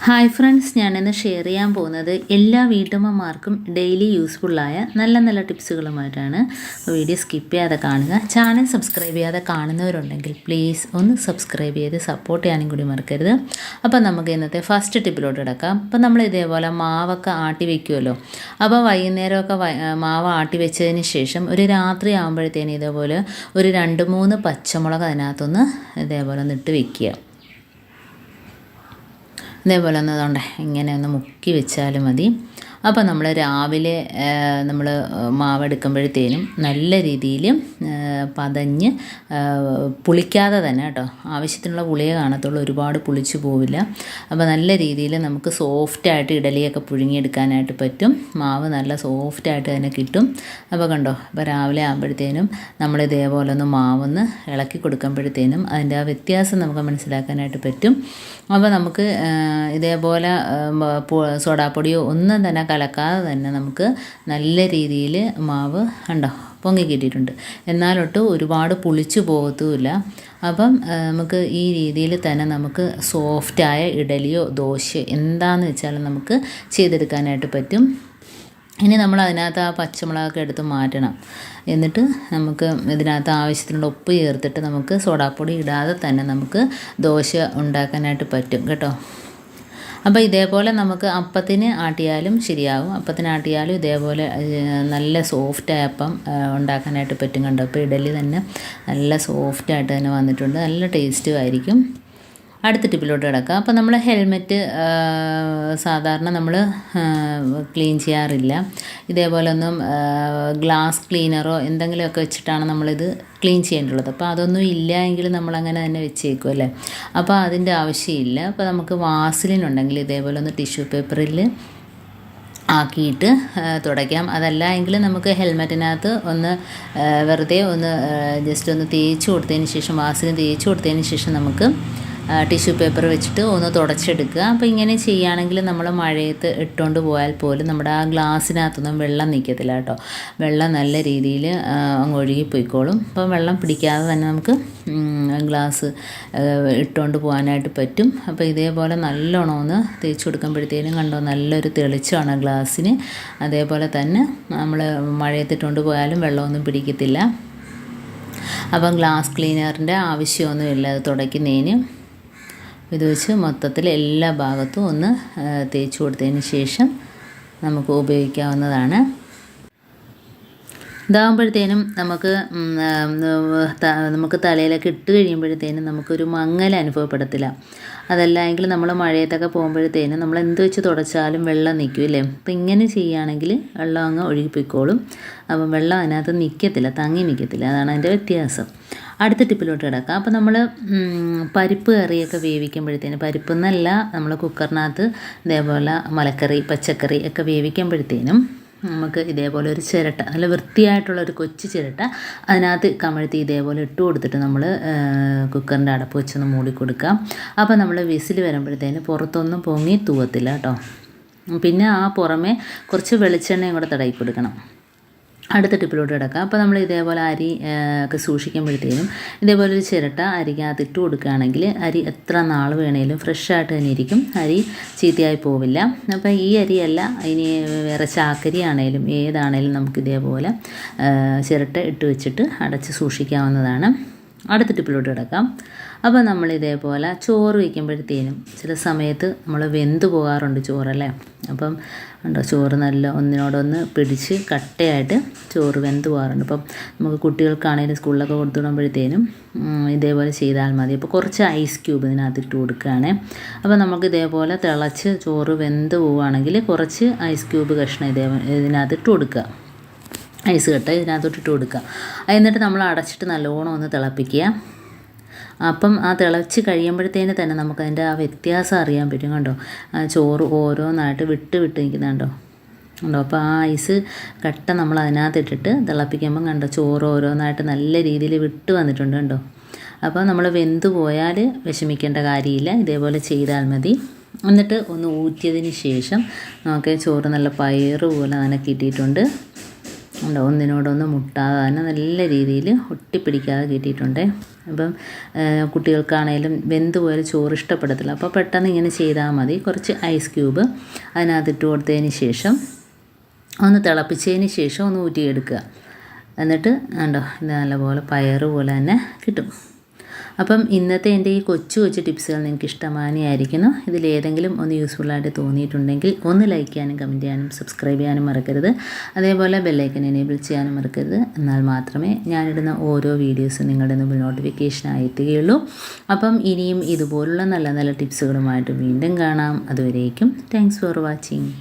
Hi friends, ഞാനിന്ന് share ചെയ്യാൻ പോകുന്നത് എല്ലാ വീട്ടമ്മമാർക്കും ഡെയിലി യൂസ്ഫുള്ളായ നല്ല നല്ല ടിപ്സുകളുമായിട്ടാണ്. വീഡിയോ സ്കിപ്പ് ചെയ്യാതെ കാണുക. ചാനൽ സബ്സ്ക്രൈബ് ചെയ്യാതെ കാണുന്നവരുണ്ടെങ്കിൽ പ്ലീസ് ഒന്ന് സബ്സ്ക്രൈബ് ചെയ്ത് സപ്പോർട്ട് ചെയ്യാനും കൂടി മറക്കരുത്. അപ്പോൾ നമുക്ക് ഇന്നത്തെ ഫസ്റ്റ് ടിപ്പിലോട്ട് കിടക്കാം. അപ്പോൾ നമ്മൾ ഇതേപോലെ മാവൊക്കെ ആട്ടി വയ്ക്കുമല്ലോ. അപ്പോൾ വൈകുന്നേരമൊക്കെ മാവ് ആട്ടി വെച്ചതിന് ശേഷം ഒരു രാത്രി ആകുമ്പോഴത്തേന് ഇതേപോലെ ഒരു 2-3 പച്ചമുളക് അതിനകത്തൊന്ന് ഇതേപോലെ ഒന്ന് ഇട്ട് വയ്ക്കുക. ഇതേപോലെ ഒന്ന് അതുകൊണ്ട് ഇങ്ങനെ ഒന്ന് മുക്കി വെച്ചാലും മതി. അപ്പോൾ നമ്മൾ രാവിലെ നമ്മൾ മാവെടുക്കുമ്പോഴത്തേനും നല്ല രീതിയിൽ പതഞ്ഞ് പുളിക്കാതെ തന്നെ കേട്ടോ, ആവശ്യത്തിനുള്ള പുളിയേ കാണത്തുള്ളൂ, ഒരുപാട് പുളിച്ചു പോവില്ല. അപ്പോൾ നല്ല രീതിയിൽ നമുക്ക് സോഫ്റ്റായിട്ട് ഇഡലിയൊക്കെ പുഴുങ്ങിയെടുക്കാനായിട്ട് പറ്റും. മാവ് നല്ല സോഫ്റ്റായിട്ട് തന്നെ കിട്ടും. അപ്പോൾ കണ്ടോ, അപ്പോൾ രാവിലെ ആകുമ്പോഴത്തേനും നമ്മൾ ഇതേപോലെ ഒന്ന് മാവൊന്ന് ഇളക്കി കൊടുക്കുമ്പോഴത്തേനും അതിൻ്റെ ആ വ്യത്യാസം നമുക്ക് മനസ്സിലാക്കാനായിട്ട് പറ്റും. അപ്പോൾ നമുക്ക് ഇതേപോലെ സോഡാപ്പൊടിയോ ഒന്നും തന്നെ കലക്കാതെ തന്നെ നമുക്ക് നല്ല രീതിയിൽ മാവ് ഉണ്ടോ പൊങ്ങി കിട്ടിയിട്ടുണ്ട്. എന്നാലൊട്ട് ഒരുപാട് പുളിച്ചു പോകത്തുമില്ല. അപ്പം നമുക്ക് ഈ രീതിയിൽ തന്നെ നമുക്ക് സോഫ്റ്റായ ഇഡലിയോ ദോശയോ എന്താണെന്ന് വെച്ചാലും നമുക്ക് ചെയ്തെടുക്കാനായിട്ട് പറ്റും. ഇനി നമ്മൾ അതിനകത്ത് ആ പച്ചമുളകൊക്കെ എടുത്ത് മാറ്റണം. എന്നിട്ട് നമുക്ക് ഇതിനകത്ത് ആവശ്യത്തിനുള്ള ഉപ്പ് ചേർത്തിട്ട് നമുക്ക് സോഡാപ്പൊടി ഇടാതെ തന്നെ നമുക്ക് ദോശ ഉണ്ടാക്കാനായിട്ട് പറ്റും കേട്ടോ. അപ്പോൾ ഇതേപോലെ നമുക്ക് അപ്പത്തിന് ആട്ടിയാലും ശരിയാകും. അപ്പത്തിന് ആട്ടിയാലും ഇതേപോലെ നല്ല സോഫ്റ്റായ അപ്പം ഉണ്ടാക്കാനായിട്ട് പറ്റും. കണ്ടോ, അപ്പോൾ ഇഡലി തന്നെ നല്ല സോഫ്റ്റായിട്ട് തന്നെ വന്നിട്ടുണ്ട്. നല്ല ടേസ്റ്റും ആയിരിക്കും. അടുത്ത ടിപ്പിലോട്ട് കിടക്കാം. അപ്പോൾ നമ്മൾ ഹെൽമെറ്റ് സാധാരണ നമ്മൾ ക്ലീൻ ചെയ്യാറില്ല. ഇതേപോലെ ഒന്നും ഗ്ലാസ് ക്ലീനറോ എന്തെങ്കിലുമൊക്കെ വെച്ചിട്ടാണ് നമ്മളിത് ക്ലീൻ ചെയ്യേണ്ടുള്ളത്. അപ്പോൾ അതൊന്നും ഇല്ല എങ്കിൽ നമ്മളങ്ങനെ തന്നെ വെച്ചേക്കും അല്ലേ. അപ്പോൾ അതിൻ്റെ ആവശ്യമില്ല. അപ്പോൾ നമുക്ക് വാസലിൻ ഉണ്ടെങ്കിൽ ഇതേപോലെ ഒന്ന് ടിഷ്യൂ പേപ്പറിൽ ആക്കിയിട്ട് തുടയ്ക്കാം. അതല്ല എങ്കിൽ നമുക്ക് ഹെൽമെറ്റിനകത്ത് ഒന്ന് വെറുതെ ഒന്ന് ജസ്റ്റ് ഒന്ന് തേച്ച് കൊടുത്തതിന് ശേഷം, വാസലിൻ തേച്ച് കൊടുത്തതിന് ശേഷം നമുക്ക് ടിഷ്യൂ പേപ്പർ വെച്ചിട്ട് ഒന്ന് തുടച്ചെടുക്കുക. അപ്പോൾ ഇങ്ങനെ ചെയ്യുകയാണെങ്കിൽ നമ്മൾ മഴയത്ത് ഇട്ടുകൊണ്ട് പോയാൽ പോലും നമ്മുടെ ആ ഗ്ലാസ്സിനകത്തൊന്നും വെള്ളം നിൽക്കത്തില്ല കേട്ടോ. വെള്ളം നല്ല രീതിയിൽ അങ്ങ് ഒഴുകിപ്പോയിക്കോളും. അപ്പോൾ വെള്ളം പിടിക്കാതെ തന്നെ നമുക്ക് ഗ്ലാസ് ഇട്ടുകൊണ്ട് പോകാനായിട്ട് പറ്റും. അപ്പോൾ ഇതേപോലെ നല്ലോണം ഒന്ന് തേച്ച് കൊടുക്കുമ്പോഴത്തേനും കണ്ടോ നല്ലൊരു തെളിച്ചമാണ് ഗ്ലാസ്സിന്. അതേപോലെ തന്നെ നമ്മൾ മഴയത്തിട്ടുകൊണ്ട് പോയാലും വെള്ളമൊന്നും പിടിക്കത്തില്ല. അപ്പം ഗ്ലാസ് ക്ലീനറിൻ്റെ ആവശ്യമൊന്നുമില്ല അത് തുടയ്ക്കുന്നതിന്. ഇത് വെച്ച് മൊത്തത്തിൽ എല്ലാ ഭാഗത്തും ഒന്ന് തേച്ച് കൊടുത്തതിന് ശേഷം നമുക്ക് ഉപയോഗിക്കാവുന്നതാണ്. ഇതാകുമ്പോഴത്തേനും നമുക്ക് തലയിലൊക്കെ ഇട്ട് കഴിയുമ്പോഴത്തേനും നമുക്കൊരു മങ്ങൽ അനുഭവപ്പെടത്തില്ല. അതല്ല എങ്കിൽ നമ്മൾ മഴയത്തൊക്കെ പോകുമ്പോഴത്തേനും നമ്മൾ എന്ത് വെച്ച് തുടച്ചാലും വെള്ളം നിൽക്കും അല്ലേ. അപ്പോൾ ഇങ്ങനെ ചെയ്യുകയാണെങ്കിൽ വെള്ളം അങ്ങ് ഒഴുകിപ്പോയിക്കോളും. അപ്പം വെള്ളം അതിനകത്ത് നിൽക്കത്തില്ല, തങ്ങി നിൽക്കത്തില്ല. അതാണ് അതിൻ്റെ വ്യത്യാസം. അടുത്ത ടിപ്പിലോട്ട് കിടക്കാം. അപ്പോൾ നമ്മൾ പരിപ്പ് കറിയൊക്കെ വേവിക്കുമ്പോഴത്തേനും, പരിപ്പെന്നല്ല നമ്മൾ കുക്കറിനകത്ത് ഇതേപോലെ മലക്കറി പച്ചക്കറി ഒക്കെ വേവിക്കുമ്പോഴത്തേനും നമുക്ക് ഇതേപോലെ ഒരു ചിരട്ട, നല്ല വൃത്തിയായിട്ടുള്ളൊരു കൊച്ചു ചിരട്ട അതിനകത്ത് കമഴ്ത്തി ഇതേപോലെ ഇട്ട് കൊടുത്തിട്ട് നമ്മൾ കുക്കറിൻ്റെ അടപ്പ് വെച്ചൊന്ന് മൂടി കൊടുക്കാം. അപ്പോൾ നമ്മൾ വിസിൽ വരുമ്പോഴത്തേന് പുറത്തൊന്നും പൊങ്ങി തൂവത്തില്ല കേട്ടോ. പിന്നെ ആ പുറമെ കുറച്ച് വെളിച്ചെണ്ണയും കൂടെ തടയി കൊടുക്കണം. അടുത്ത ടിപ്പിലോട്ട് കിടക്കാം. അപ്പോൾ നമ്മൾ ഇതേപോലെ അരി ഒക്കെ സൂക്ഷിക്കുമ്പോഴത്തേനും ഇതേപോലെ ഒരു ചിരട്ട അരിക്കകത്ത് ഇട്ട് കൊടുക്കുകയാണെങ്കിൽ അരി എത്ര നാൾ വേണേലും ഫ്രഷായിട്ട് തന്നെ ഇരിക്കും. അരി ചീത്തയായി പോവില്ല. അപ്പോൾ ഈ അരിയല്ല, ഇനി വേറെ ചാക്കരി ആണേലും ഏതാണേലും നമുക്ക് ഇതേപോലെ ചിരട്ട ഇട്ട് വെച്ചിട്ട് അടച്ച് സൂക്ഷിക്കാവുന്നതാണ്. അടുത്ത ടിപ്പിലോട്ട് കിടക്കാം. അപ്പോൾ നമ്മൾ ഇതേപോലെ ചോറ് വയ്ക്കുമ്പോഴത്തേനും ചില സമയത്ത് നമ്മൾ വെന്ത് പോകാറുണ്ട് ചോറല്ലേ. അപ്പം ഉണ്ടോ, ചോറ് നല്ല ഒന്നിനോടൊന്ന് പിടിച്ച് കട്ടയായിട്ട് ചോറ് വെന്ത് പോകാറുണ്ട്. അപ്പം നമുക്ക് കുട്ടികൾക്കാണെങ്കിലും സ്കൂളിലൊക്കെ കൊടുത്തു വിടുമ്പോഴത്തേനും ഇതേപോലെ ചെയ്താൽ മതി. അപ്പോൾ കുറച്ച് ഐസ് ക്യൂബ് ഇതിനകത്ത് ഇട്ട് കൊടുക്കുകയാണ്. അപ്പോൾ നമുക്ക് ഇതേപോലെ തിളച്ച് ചോറ് വെന്ത് പോവുകയാണെങ്കിൽ കുറച്ച് ഐസ് ക്യൂബ് കഷ്ണം ഇതിനകത്ത് ഇട്ട് കൊടുക്കുക. ഐസ് കട്ട ഇതിനകത്തോട്ട് ഇട്ട് കൊടുക്കുക. എന്നിട്ട് നമ്മൾ അടച്ചിട്ട് നല്ലോണം ഒന്ന് തിളപ്പിക്കുക. അപ്പം ആ തിളച്ച് കഴിയുമ്പോഴത്തേന് തന്നെ നമുക്കതിൻ്റെ ആ വ്യത്യാസം അറിയാൻ പറ്റും. കണ്ടോ, ആ ചോറ് ഓരോന്നായിട്ട് വിട്ട് നിൽക്കുന്നുണ്ടോ ഉണ്ടോ. അപ്പോൾ ആ ഐസ് കട്ട നമ്മൾ അതിനകത്ത് ഇട്ടിട്ട് തിളപ്പിക്കുമ്പം കണ്ടോ ചോറ് ഓരോന്നായിട്ട് നല്ല രീതിയിൽ വിട്ട് വന്നിട്ടുണ്ട് കണ്ടോ. അപ്പോൾ നമ്മൾ വെന്ത് പോയാൽ വിഷമിക്കേണ്ട കാര്യമില്ല, ഇതേപോലെ ചെയ്താൽ മതി. എന്നിട്ട് ഒന്ന് ഊറ്റിയതിന് ശേഷം നമുക്ക് ചോറ് നല്ല പയറ് പോലെ അങ്ങനെ കിട്ടിയിട്ടുണ്ട്. ഉണ്ടോ, ഒന്നിനോടൊന്ന് മുട്ടാതെ തന്നെ നല്ല രീതിയിൽ ഒട്ടിപ്പിടിക്കാതെ കിട്ടിയിട്ടുണ്ട്. അപ്പം കുട്ടികൾക്കാണേലും വെന്ത് പോയാൽ ചോറ് ഇഷ്ടപ്പെടത്തില്ല. അപ്പോൾ പെട്ടെന്ന് ഇങ്ങനെ ചെയ്താൽ മതി. കുറച്ച് ഐസ് ക്യൂബ് അതിനകത്തിട്ട് കൊടുത്തതിന് ശേഷം ഒന്ന് തിളപ്പിച്ചതിന് ശേഷം ഒന്ന് ഊറ്റിയെടുക്കുക. എന്നിട്ട് കണ്ടോ ഇത് നല്ലപോലെ പയറ് പോലെ തന്നെ കിട്ടും. അപ്പം ഇന്നത്തെ എൻ്റെ ഈ കൊച്ചു ടിപ്സുകൾ നിങ്ങൾക്ക് ഇഷ്ടമായിരിക്കുന്നു. ഇതിലേതെങ്കിലും ഒന്ന് യൂസ്ഫുള്ളായിട്ട് തോന്നിയിട്ടുണ്ടെങ്കിൽ ഒന്ന് ലൈക്ക് ചെയ്യാനും കമൻറ്റ് ചെയ്യാനും സബ്സ്ക്രൈബ് ചെയ്യാനും മറക്കരുത്. അതേപോലെ ബെല്ലൈക്കൻ എനേബിൾ ചെയ്യാനും മറക്കരുത്. എന്നാൽ മാത്രമേ ഞാനിടുന്ന ഓരോ വീഡിയോസും നിങ്ങളുടെ മുമ്പിൽ നോട്ടിഫിക്കേഷനായി എത്തുകയുള്ളൂ. അപ്പം ഇനിയും ഇതുപോലുള്ള നല്ല നല്ല ടിപ്സുകളുമായിട്ട് വീണ്ടും കാണാം. അതുവരേക്കും താങ്ക്സ് ഫോർ വാച്ചിങ്.